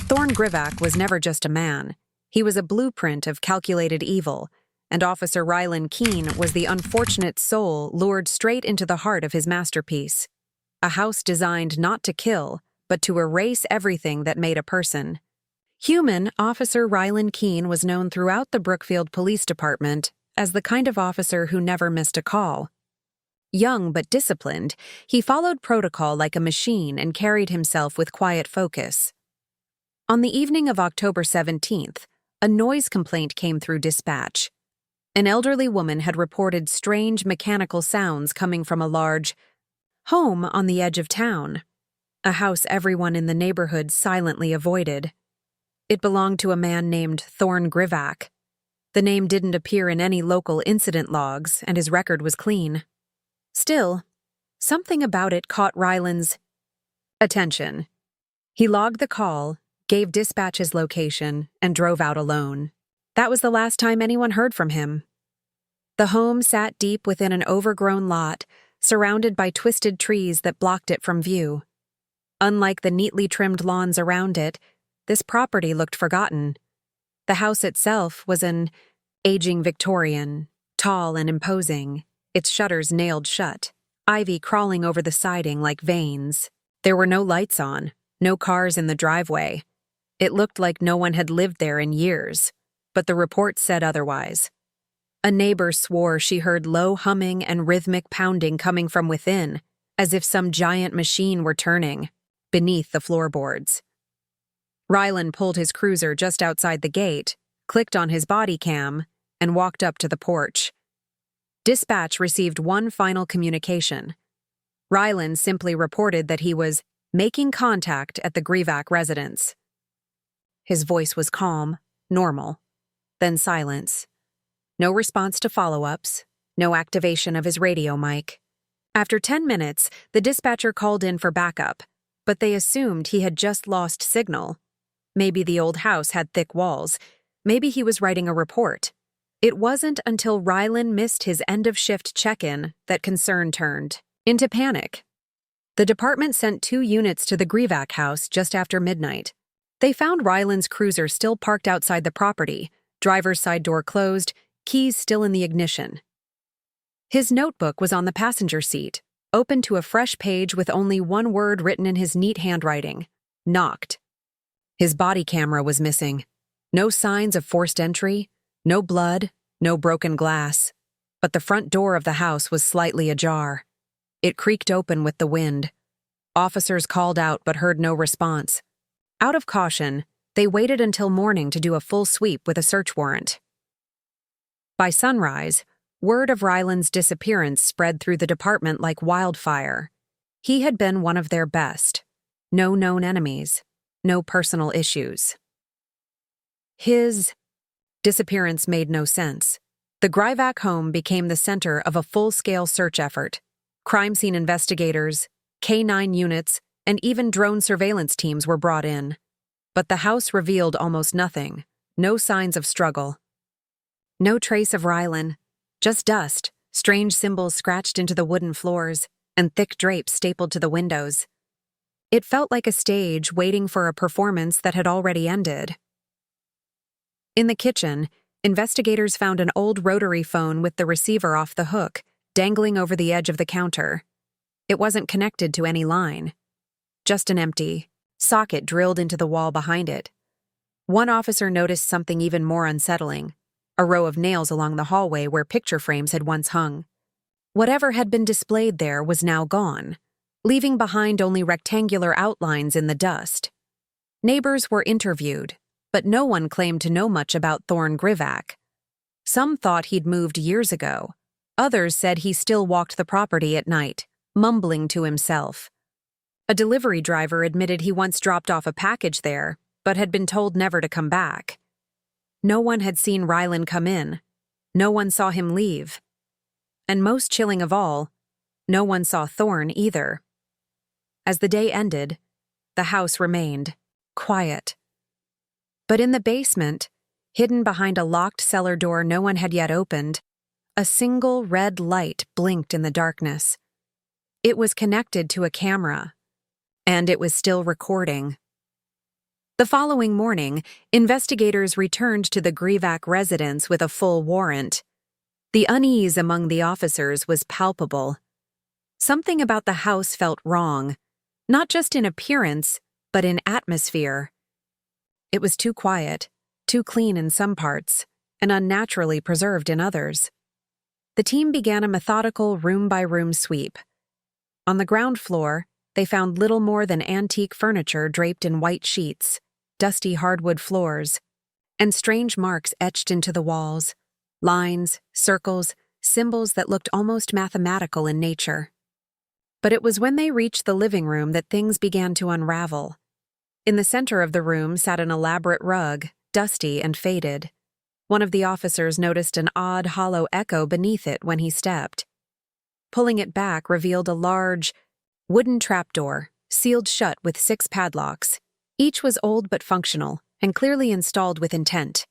Thorne Grivak was never just a man. He was a blueprint of calculated evil, and Officer Rylan Keene was the unfortunate soul lured straight into the heart of his masterpiece. A house designed not to kill, but to erase everything that made a person. Human, Officer Rylan Keene was known throughout the Brookfield Police Department as the kind of officer who never missed a call. Young but disciplined, he followed protocol like a machine and carried himself with quiet focus. On the evening of October 17th, a noise complaint came through dispatch. An elderly woman had reported strange mechanical sounds coming from a large home on the edge of town, a house everyone in the neighborhood silently avoided. It belonged to a man named Thorne Grivak. The name didn't appear in any local incident logs, and his record was clean. Still, something about it caught Rylan's attention. He logged the call, gave dispatch his location, and drove out alone. That was the last time anyone heard from him. The home sat deep within an overgrown lot, surrounded by twisted trees that blocked it from view. Unlike the neatly trimmed lawns around it, this property looked forgotten. The house itself was an aging Victorian, tall and imposing, its shutters nailed shut, ivy crawling over the siding like veins. There were no lights on, no cars in the driveway. It looked like no one had lived there in years, but the report said otherwise. A neighbor swore she heard low humming and rhythmic pounding coming from within, as if some giant machine were turning, beneath the floorboards. Rylan pulled his cruiser just outside the gate, clicked on his body cam, and walked up to the porch. Dispatch received one final communication. Rylan simply reported that he was making contact at the Grivak residence. His voice was calm, normal, then silence. No response to follow-ups, no activation of his radio mic. After 10 minutes, the dispatcher called in for backup, but they assumed he had just lost signal. Maybe the old house had thick walls. Maybe he was writing a report. It wasn't until Rylan missed his end-of-shift check-in that concern turned into panic. The department sent 2 units to the Grivak house just after midnight. They found Rylan's cruiser still parked outside the property, driver's side door closed, keys still in the ignition. His notebook was on the passenger seat, open to a fresh page with only one word written in his neat handwriting: knocked. His body camera was missing. No signs of forced entry, no blood, no broken glass. But the front door of the house was slightly ajar. It creaked open with the wind. Officers called out but heard no response. Out of caution, they waited until morning to do a full sweep with a search warrant. By sunrise, word of Rylan's disappearance spread through the department like wildfire. He had been one of their best. No known enemies. No personal issues. His disappearance made no sense. The Grivak home became the center of a full-scale search effort. Crime scene investigators, K-9 units, and even drone surveillance teams were brought in. But the house revealed almost nothing. No signs of struggle. No trace of Rylan. Just dust, strange symbols scratched into the wooden floors, and thick drapes stapled to the windows. It felt like a stage waiting for a performance that had already ended. In the kitchen, investigators found an old rotary phone with the receiver off the hook, dangling over the edge of the counter. It wasn't connected to any line. Just an empty socket drilled into the wall behind it. One officer noticed something even more unsettling: a row of nails along the hallway where picture frames had once hung. Whatever had been displayed there was now gone, leaving behind only rectangular outlines in the dust. Neighbors were interviewed, but no one claimed to know much about Thorne Grivak. Some thought he'd moved years ago. Others said he still walked the property at night, mumbling to himself. A delivery driver admitted he once dropped off a package there, but had been told never to come back. No one had seen Rylan come in. No one saw him leave. And most chilling of all, no one saw Thorne either. As the day ended, the house remained quiet. But in the basement, hidden behind a locked cellar door no one had yet opened, a single red light blinked in the darkness. It was connected to a camera, and it was still recording. The following morning, investigators returned to the Grivak residence with a full warrant. The unease among the officers was palpable. Something about the house felt wrong, not just in appearance, but in atmosphere. It was too quiet, too clean in some parts, and unnaturally preserved in others. The team began a methodical room-by-room sweep. On the ground floor, they found little more than antique furniture draped in white sheets, dusty hardwood floors, and strange marks etched into the walls, lines, circles, symbols that looked almost mathematical in nature. But it was when they reached the living room that things began to unravel. In the center of the room sat an elaborate rug, dusty and faded. One of the officers noticed an odd, hollow echo beneath it when he stepped. Pulling it back revealed a large, wooden trapdoor, sealed shut with 6 padlocks. Each was old but functional, and clearly installed with intent.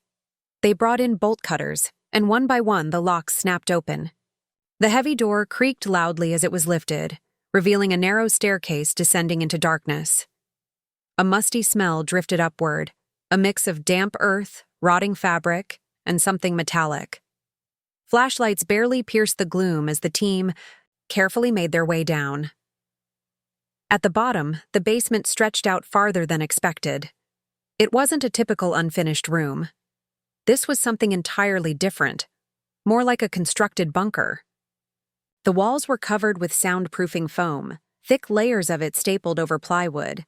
They brought in bolt cutters, and one by one the locks snapped open. The heavy door creaked loudly as it was lifted, revealing a narrow staircase descending into darkness. A musty smell drifted upward, a mix of damp earth, rotting fabric, and something metallic. Flashlights barely pierced the gloom as the team carefully made their way down. At the bottom, the basement stretched out farther than expected. It wasn't a typical unfinished room. This was something entirely different, more like a constructed bunker. The walls were covered with soundproofing foam, thick layers of it stapled over plywood.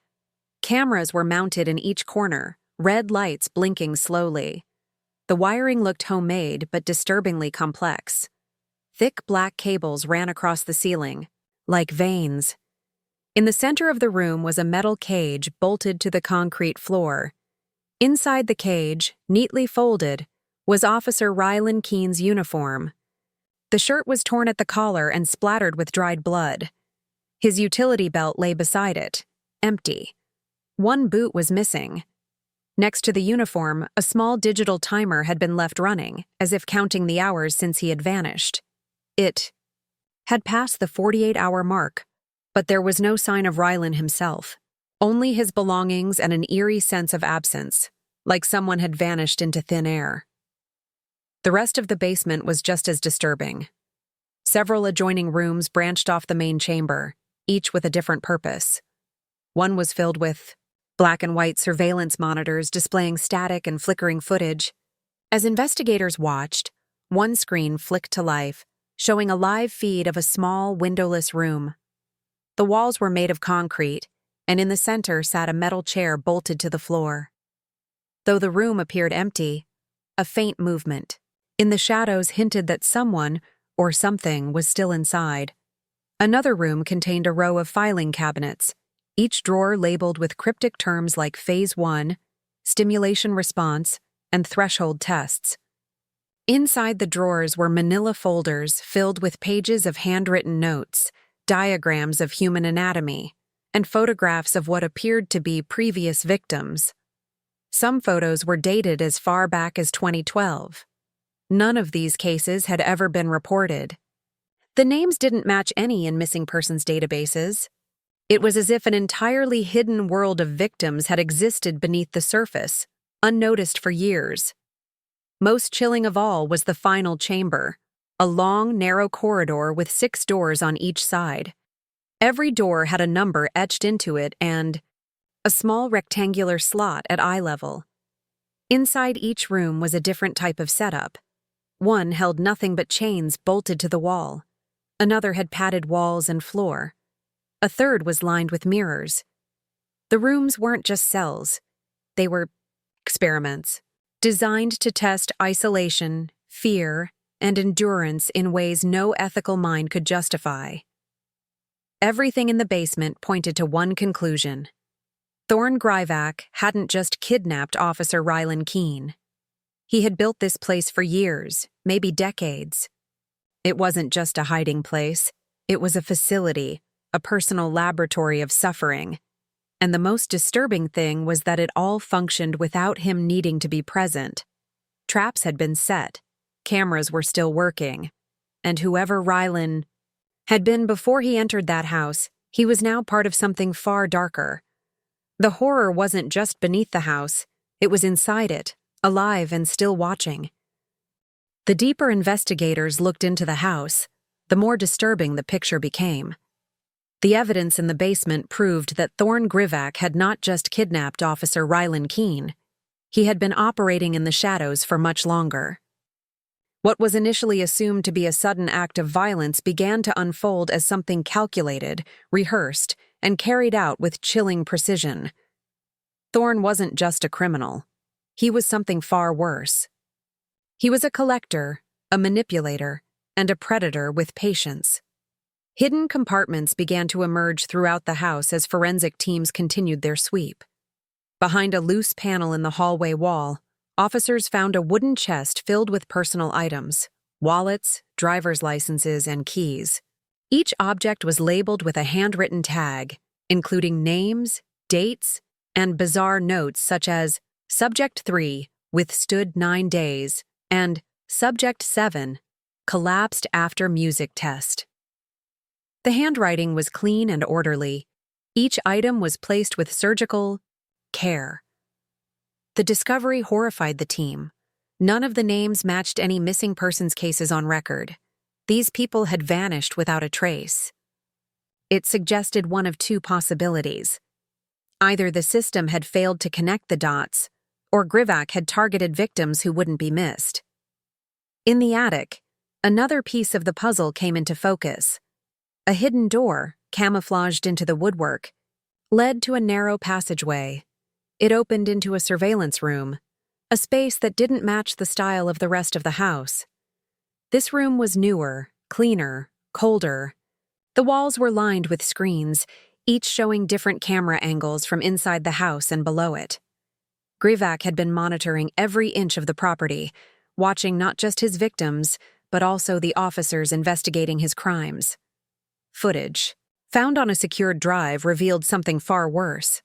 Cameras were mounted in each corner, red lights blinking slowly. The wiring looked homemade but disturbingly complex. Thick black cables ran across the ceiling, like veins. In the center of the room was a metal cage bolted to the concrete floor. Inside the cage, neatly folded, was Officer Rylan Keene's uniform. The shirt was torn at the collar and splattered with dried blood. His utility belt lay beside it, empty. One boot was missing. Next to the uniform, a small digital timer had been left running, as if counting the hours since he had vanished. It had passed the 48-hour mark, but there was no sign of Rylan himself, only his belongings and an eerie sense of absence, like someone had vanished into thin air. The rest of the basement was just as disturbing. Several adjoining rooms branched off the main chamber, each with a different purpose. One was filled with black and white surveillance monitors displaying static and flickering footage. As investigators watched, one screen flicked to life, showing a live feed of a small, windowless room. The walls were made of concrete, and in the center sat a metal chair bolted to the floor. Though the room appeared empty, a faint movement in the shadows hinted that someone or something was still inside. Another room contained a row of filing cabinets, each drawer labeled with cryptic terms like Phase 1, stimulation response, and threshold tests. Inside the drawers were manila folders filled with pages of handwritten notes, diagrams of human anatomy, and photographs of what appeared to be previous victims. Some photos were dated as far back as 2012. None of these cases had ever been reported. The names didn't match any in missing persons databases. It was as if an entirely hidden world of victims had existed beneath the surface, unnoticed for years. Most chilling of all was the final chamber, a long, narrow corridor with 6 doors on each side. Every door had a number etched into it and a small rectangular slot at eye level. Inside each room was a different type of setup. One held nothing but chains bolted to the wall. Another had padded walls and floor. A third was lined with mirrors. The rooms weren't just cells. They were experiments, designed to test isolation, fear, and endurance in ways no ethical mind could justify. Everything in the basement pointed to one conclusion. Thorne Grivak hadn't just kidnapped Officer Rylan Keene. He had built this place for years, maybe decades. It wasn't just a hiding place. It was a facility, a personal laboratory of suffering. And the most disturbing thing was that it all functioned without him needing to be present. Traps had been set. Cameras were still working. And whoever Rylan had been before he entered that house, he was now part of something far darker. The horror wasn't just beneath the house, it was inside it, alive and still watching. The deeper investigators looked into the house, the more disturbing the picture became. The evidence in the basement proved that Thorne Grivak had not just kidnapped Officer Rylan Keene. He had been operating in the shadows for much longer. What was initially assumed to be a sudden act of violence began to unfold as something calculated, rehearsed, and carried out with chilling precision. Thorne wasn't just a criminal. He was something far worse. He was a collector, a manipulator, and a predator with patience. Hidden compartments began to emerge throughout the house as forensic teams continued their sweep. Behind a loose panel in the hallway wall, officers found a wooden chest filled with personal items, wallets, driver's licenses, and keys. Each object was labeled with a handwritten tag, including names, dates, and bizarre notes such as Subject 3 withstood 9 days and Subject 7 collapsed after music test. The handwriting was clean and orderly. Each item was placed with surgical care. The discovery horrified the team. None of the names matched any missing persons cases on record. These people had vanished without a trace. It suggested one of two possibilities. Either the system had failed to connect the dots, or Grivak had targeted victims who wouldn't be missed. In the attic, another piece of the puzzle came into focus. A hidden door, camouflaged into the woodwork, led to a narrow passageway. It opened into a surveillance room, a space that didn't match the style of the rest of the house. This room was newer, cleaner, colder. The walls were lined with screens, each showing different camera angles from inside the house and below it. Grivak had been monitoring every inch of the property, watching not just his victims, but also the officers investigating his crimes. Footage, found on a secured drive, revealed something far worse.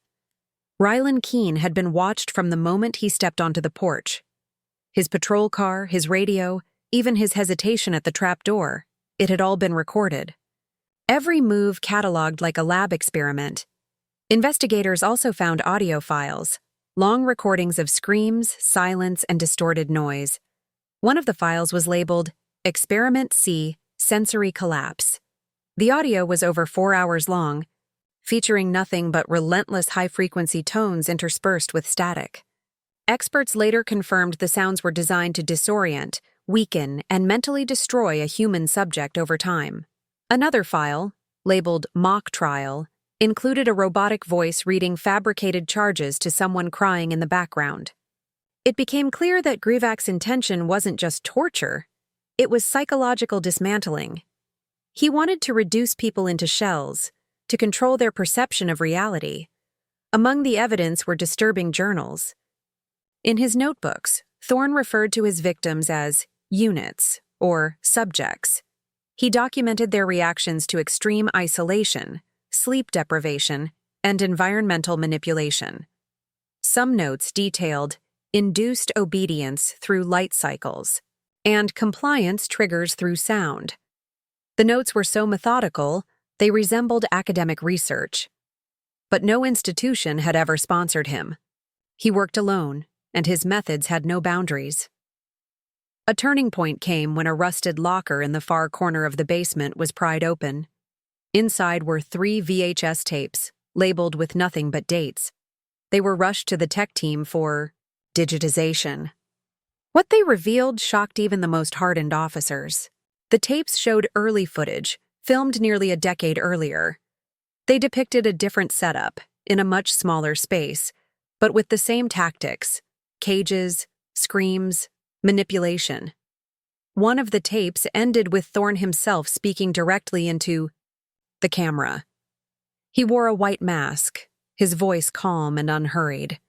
Rylan Keene had been watched from the moment he stepped onto the porch. His patrol car, his radio, even his hesitation at the trap door, it had all been recorded. Every move cataloged like a lab experiment. Investigators also found audio files, long recordings of screams, silence, and distorted noise. One of the files was labeled Experiment C, Sensory Collapse. The audio was over 4 hours long, featuring nothing but relentless high-frequency tones interspersed with static. Experts later confirmed the sounds were designed to disorient, weaken, and mentally destroy a human subject over time. Another file, labeled Mock Trial, included a robotic voice reading fabricated charges to someone crying in the background. It became clear that Grivak's intention wasn't just torture, it was psychological dismantling. He wanted to reduce people into shells, to control their perception of reality. Among the evidence were disturbing journals. In his notebooks, Thorne referred to his victims as units, or subjects. He documented their reactions to extreme isolation, sleep deprivation, and environmental manipulation. Some notes detailed induced obedience through light cycles and compliance triggers through sound. The notes were so methodical, they resembled academic research. But no institution had ever sponsored him. He worked alone, and his methods had no boundaries. A turning point came when a rusted locker in the far corner of the basement was pried open. Inside were 3 VHS tapes, labeled with nothing but dates. They were rushed to the tech team for digitization. What they revealed shocked even the most hardened officers. The tapes showed early footage, filmed nearly a decade earlier. They depicted a different setup, in a much smaller space, but with the same tactics: cages, screams, manipulation. One of the tapes ended with Thorne himself speaking directly into the camera. He wore a white mask, his voice calm and unhurried.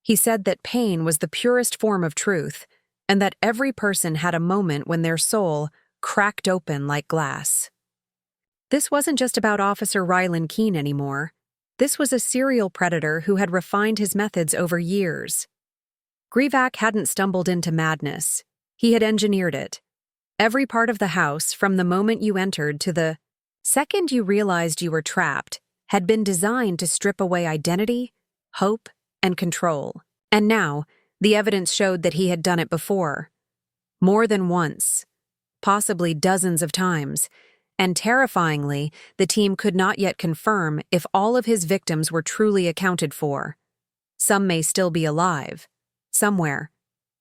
He said that pain was the purest form of truth, and that every person had a moment when their soul cracked open like glass. This wasn't just about Officer Rylan Keene anymore. This was a serial predator who had refined his methods over years. Grivak hadn't stumbled into madness. He had engineered it. Every part of the house, from the moment you entered to the second you realized you were trapped, had been designed to strip away identity, hope, and control. And now, the evidence showed that he had done it before. More than once. Possibly dozens of times. And terrifyingly, the team could not yet confirm if all of his victims were truly accounted for. Some may still be alive. Somewhere.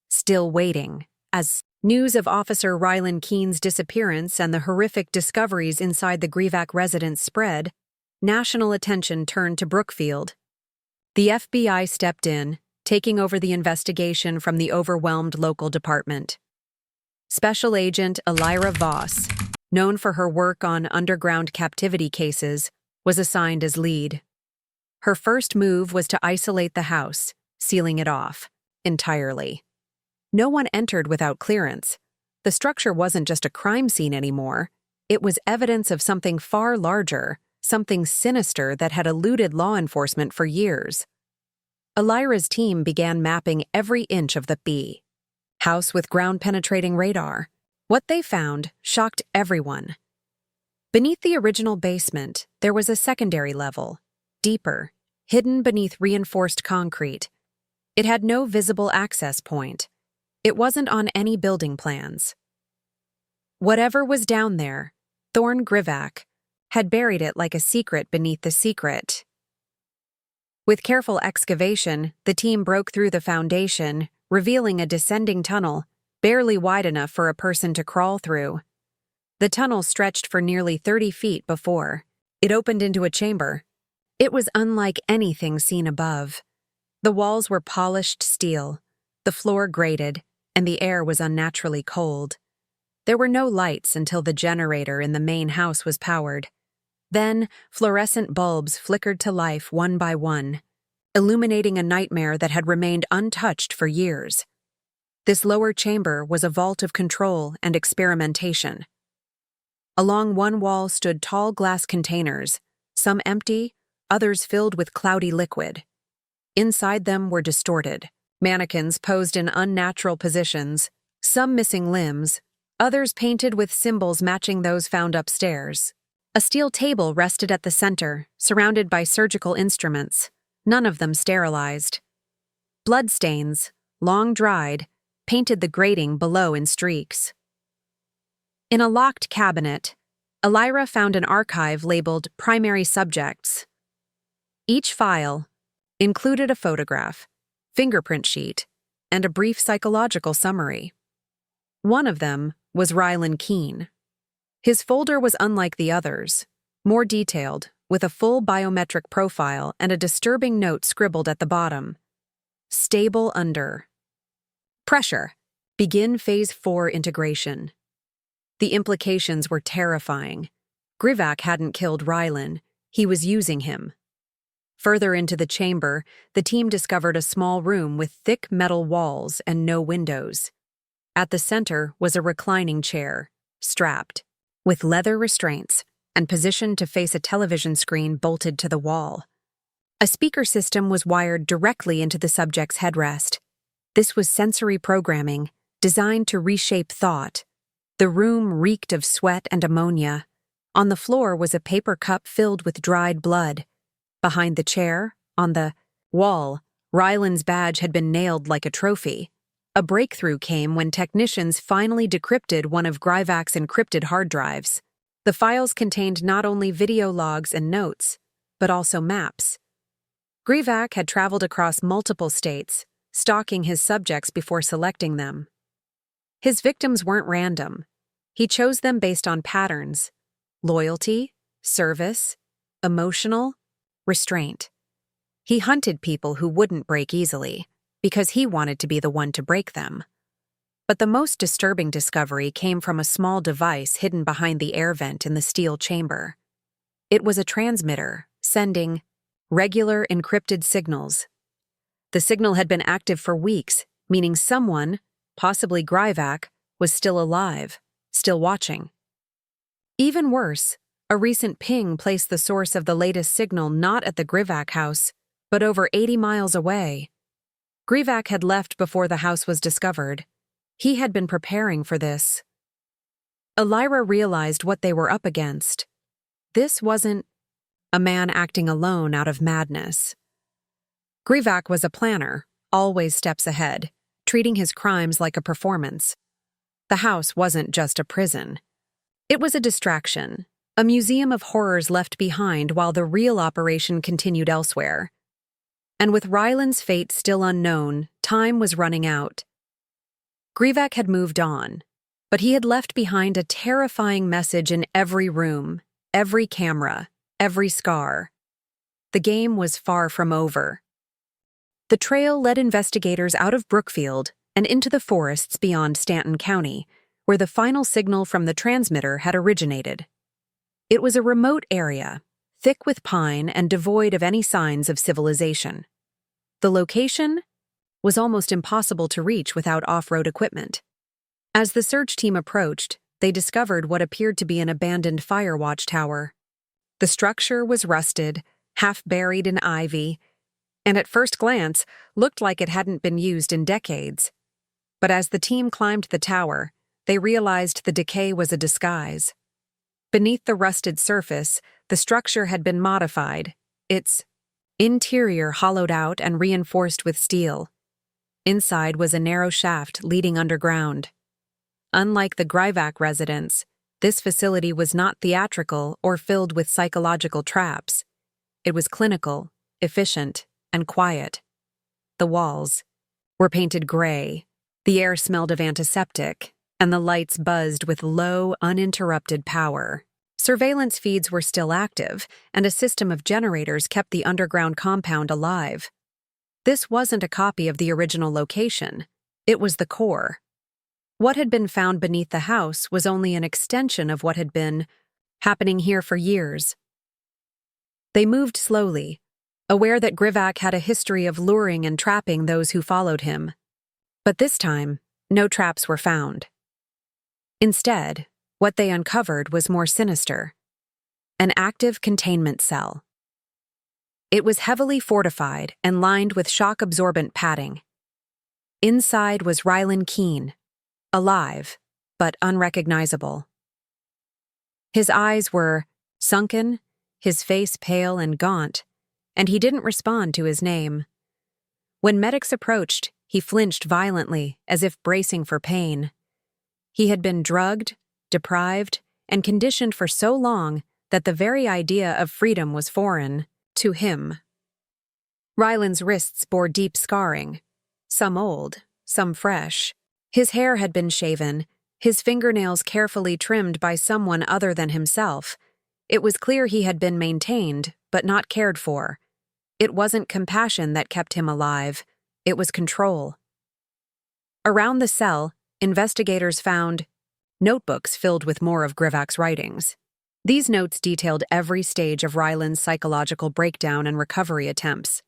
Still waiting. As news of Officer Rylan Keene's disappearance and the horrific discoveries inside the Grivak residence spread, national attention turned to Brookfield. The FBI stepped in, taking over the investigation from the overwhelmed local department. Special Agent Elira Voss, known for her work on underground captivity cases, was assigned as lead. Her first move was to isolate the house, sealing it off entirely. No one entered without clearance. The structure wasn't just a crime scene anymore. It was evidence of something far larger, something sinister that had eluded law enforcement for years. Elira's team began mapping every inch of the house with ground-penetrating radar. What they found shocked everyone. Beneath the original basement, there was a secondary level, deeper, hidden beneath reinforced concrete. It had no visible access point. It wasn't on any building plans. Whatever was down there, Thorne Grivak had buried it like a secret beneath the secret. With careful excavation, the team broke through the foundation, revealing a descending tunnel, barely wide enough for a person to crawl through. The tunnel stretched for nearly 30 feet before it opened into a chamber. It was unlike anything seen above. The walls were polished steel, the floor grated, and the air was unnaturally cold. There were no lights until the generator in the main house was powered. Then, fluorescent bulbs flickered to life one by one, illuminating a nightmare that had remained untouched for years. This lower chamber was a vault of control and experimentation. Along one wall stood tall glass containers, some empty, others filled with cloudy liquid. Inside them were distorted mannequins posed in unnatural positions, some missing limbs, others painted with symbols matching those found upstairs. A steel table rested at the center, surrounded by surgical instruments, none of them sterilized. Bloodstains, long dried, painted the grating below in streaks. In a locked cabinet, Elira found an archive labeled Primary Subjects. Each file included a photograph, fingerprint sheet, and a brief psychological summary. One of them was Rylan Keene. His folder was unlike the others, more detailed, with a full biometric profile and a disturbing note scribbled at the bottom. Stable under pressure. Begin Phase 4 integration. The implications were terrifying. Grivak hadn't killed Rylan. He was using him. Further into the chamber, the team discovered a small room with thick metal walls and no windows. At the center was a reclining chair, strapped, with leather restraints, and positioned to face a television screen bolted to the wall. A speaker system was wired directly into the subject's headrest. This was sensory programming, designed to reshape thought. The room reeked of sweat and ammonia. On the floor was a paper cup filled with dried blood. Behind the chair, on the wall, Rylan's badge had been nailed like a trophy. A breakthrough came when technicians finally decrypted one of Grivak's encrypted hard drives. The files contained not only video logs and notes, but also maps. Grivak had traveled across multiple states, stalking his subjects before selecting them. His victims weren't random. He chose them based on patterns: loyalty, service, emotional, restraint. He hunted people who wouldn't break easily, because he wanted to be the one to break them. But the most disturbing discovery came from a small device hidden behind the air vent in the steel chamber. It was a transmitter, sending regular encrypted signals. The signal had been active for weeks, meaning someone, possibly Grivak, was still alive, still watching. Even worse, a recent ping placed the source of the latest signal not at the Grivak house, but over 80 miles away. Grivak had left before the house was discovered. He had been preparing for this. Elira realized what they were up against. This wasn't a man acting alone out of madness. Grivak was a planner, always steps ahead, treating his crimes like a performance. The house wasn't just a prison. It was a distraction, a museum of horrors left behind while the real operation continued elsewhere. And with Rylan's fate still unknown, time was running out. Grivak had moved on, but he had left behind a terrifying message in every room, every camera, every scar. The game was far from over. The trail led investigators out of Brookfield and into the forests beyond Stanton County, where the final signal from the transmitter had originated. It was a remote area, thick with pine and devoid of any signs of civilization. The location was almost impossible to reach without off-road equipment. As the search team approached, they discovered what appeared to be an abandoned fire watchtower. The structure was rusted, half buried in ivy, and at first glance looked like it hadn't been used in decades. But as the team climbed the tower, they realized the decay was a disguise. Beneath the rusted surface, the structure had been modified, its interior hollowed out and reinforced with steel. Inside was a narrow shaft leading underground. Unlike the Grivak residence, this facility was not theatrical or filled with psychological traps. It was clinical, efficient, and quiet. The walls were painted gray, the air smelled of antiseptic, and the lights buzzed with low, uninterrupted power. Surveillance feeds were still active, and a system of generators kept the underground compound alive. This wasn't a copy of the original location. It was the core. What had been found beneath the house was only an extension of what had been happening here for years. They moved slowly, aware that Grivak had a history of luring and trapping those who followed him. But this time, no traps were found. Instead, what they uncovered was more sinister: an active containment cell. It was heavily fortified and lined with shock-absorbent padding. Inside was Rylan Keene, alive, but unrecognizable. His eyes were sunken, his face pale and gaunt, and he didn't respond to his name. When medics approached, he flinched violently, as if bracing for pain. He had been drugged, deprived, and conditioned for so long that the very idea of freedom was foreign to him. Rylan's wrists bore deep scarring, some old, some fresh. His hair had been shaven, his fingernails carefully trimmed by someone other than himself. It was clear he had been maintained, but not cared for. It wasn't compassion that kept him alive, it was control. Around the cell, investigators found notebooks filled with more of Grivak's writings. These notes detailed every stage of Rylan's psychological breakdown and recovery attempts.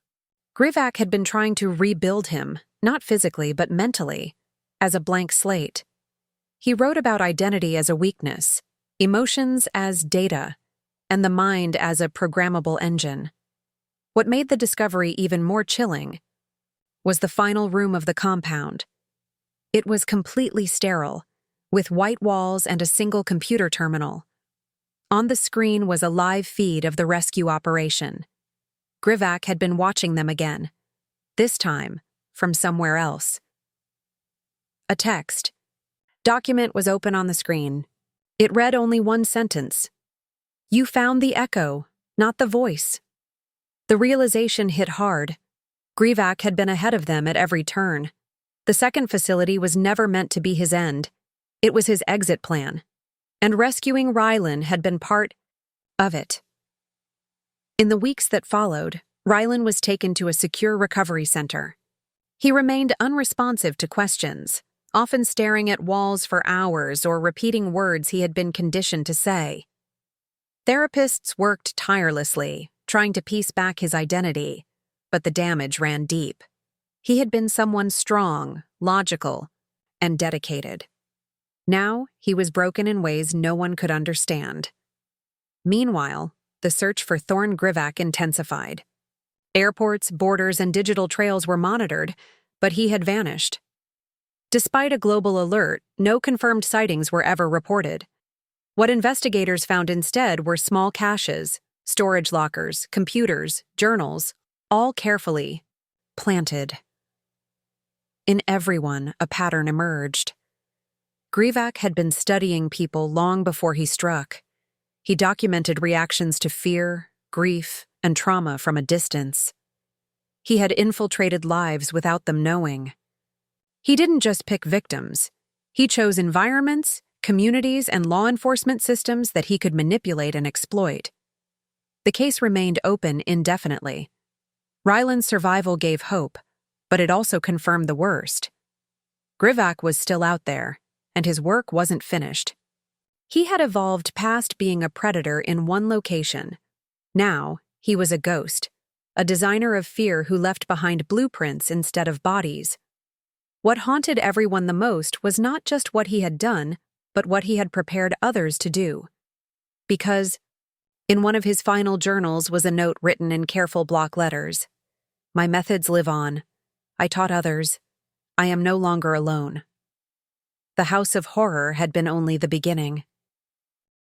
Grivak had been trying to rebuild him, not physically but mentally, as a blank slate. He wrote about identity as a weakness, emotions as data, and the mind as a programmable engine. What made the discovery even more chilling was the final room of the compound. It was completely sterile, with white walls and a single computer terminal. On the screen was a live feed of the rescue operation. Grivak had been watching them again, this time from somewhere else. A text document was open on the screen. It read only one sentence: "You found the echo, not the voice." The realization hit hard. Grivak had been ahead of them at every turn. The second facility was never meant to be his end. It was his exit plan. And rescuing Rylan had been part of it. In the weeks that followed, Rylan was taken to a secure recovery center. He remained unresponsive to questions, often staring at walls for hours or repeating words he had been conditioned to say. Therapists worked tirelessly, trying to piece back his identity, but the damage ran deep. He had been someone strong, logical, and dedicated. Now, he was broken in ways no one could understand. Meanwhile, the search for Thorne Grivak intensified. Airports, borders, and digital trails were monitored, but he had vanished. Despite a global alert, no confirmed sightings were ever reported. What investigators found instead were small caches, storage lockers, computers, journals, all carefully, planted. In everyone, a pattern emerged. Grivak had been studying people long before he struck. He documented reactions to fear, grief, and trauma from a distance. He had infiltrated lives without them knowing. He didn't just pick victims. He chose environments, communities, and law enforcement systems that he could manipulate and exploit. The case remained open indefinitely. Rylan's survival gave hope, but it also confirmed the worst. Grivak was still out there, and his work wasn't finished. He had evolved past being a predator in one location. Now, he was a ghost, a designer of fear who left behind blueprints instead of bodies. What haunted everyone the most was not just what he had done, but what he had prepared others to do. Because, in one of his final journals was a note written in careful block letters. "My methods live on. I taught others. I am no longer alone." The House of Horror had been only the beginning.